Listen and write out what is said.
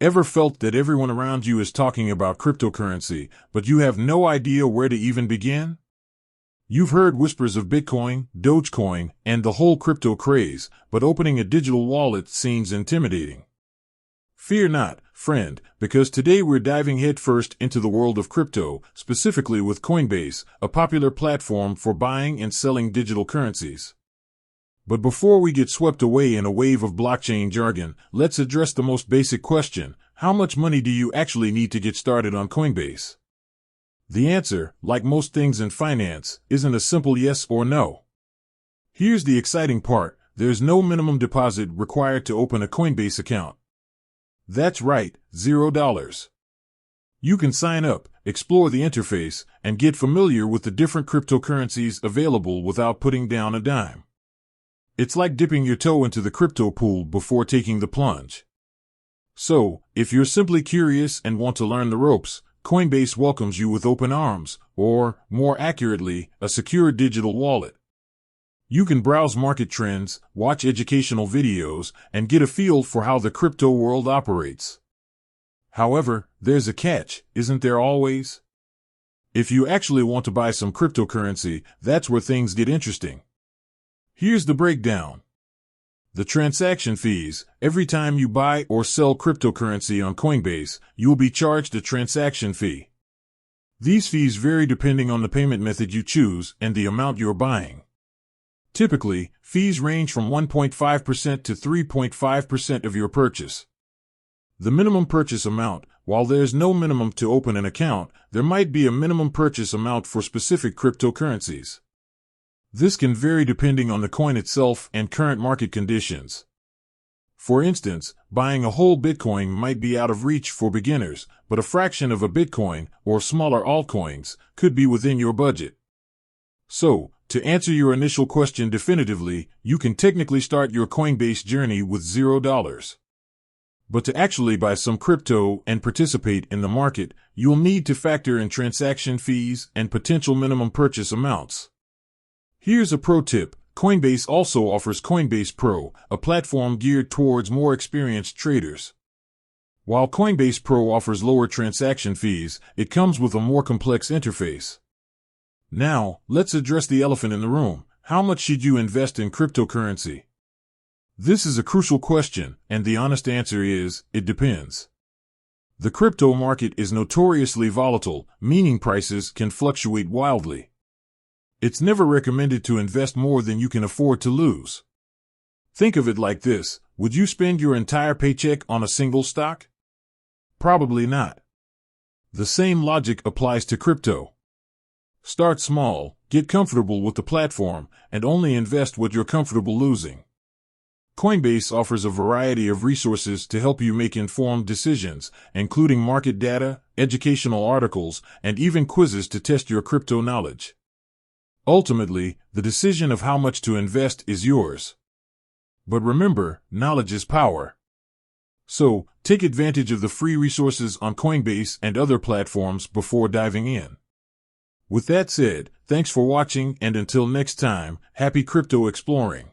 Ever felt that everyone around you is talking about cryptocurrency, but you have no idea where to even begin? You've heard whispers of Bitcoin, Dogecoin, and the whole crypto craze, but opening a digital wallet seems intimidating. Fear not, friend, because today we're diving headfirst into the world of crypto, specifically with Coinbase, a popular platform for buying and selling digital currencies. But before we get swept away in a wave of blockchain jargon, let's address the most basic question: how much money do you actually need to get started on Coinbase? The answer, like most things in finance, isn't a simple yes or no. Here's the exciting part: there's no minimum deposit required to open a Coinbase account. That's right, $0. You can sign up, explore the interface, and get familiar with the different cryptocurrencies available without putting down a dime. It's like dipping your toe into the crypto pool before taking the plunge. So, if you're simply curious and want to learn the ropes, Coinbase welcomes you with open arms, or, more accurately, a secure digital wallet. You can browse market trends, watch educational videos, and get a feel for how the crypto world operates. However, there's a catch, isn't there always? If you actually want to buy some cryptocurrency, that's where things get interesting. Here's the breakdown. The transaction fees: every time you buy or sell cryptocurrency on Coinbase, you'll be charged a transaction fee. These fees vary depending on the payment method you choose and the amount you're buying. Typically, fees range from 1.5% to 3.5% of your purchase. The minimum purchase amount: while there's no minimum to open an account, there might be a minimum purchase amount for specific cryptocurrencies. This can vary depending on the coin itself and current market conditions. For instance, buying a whole Bitcoin might be out of reach for beginners, but a fraction of a Bitcoin, or smaller altcoins, could be within your budget. So, to answer your initial question definitively, you can technically start your Coinbase journey with $0. But to actually buy some crypto and participate in the market, you'll need to factor in transaction fees and potential minimum purchase amounts. Here's a pro tip: Coinbase also offers Coinbase Pro, a platform geared towards more experienced traders. While Coinbase Pro offers lower transaction fees, it comes with a more complex interface. Now, let's address the elephant in the room: how much should you invest in cryptocurrency? This is a crucial question, and the honest answer is, it depends. The crypto market is notoriously volatile, meaning prices can fluctuate wildly. It's never recommended to invest more than you can afford to lose. Think of it like this: would you spend your entire paycheck on a single stock? Probably not. The same logic applies to crypto. Start small, get comfortable with the platform, and only invest what you're comfortable losing. Coinbase offers a variety of resources to help you make informed decisions, including market data, educational articles, and even quizzes to test your crypto knowledge. Ultimately, the decision of how much to invest is yours. But remember, knowledge is power. So, take advantage of the free resources on Coinbase and other platforms before diving in. With that said, thanks for watching, and until next time, happy crypto exploring.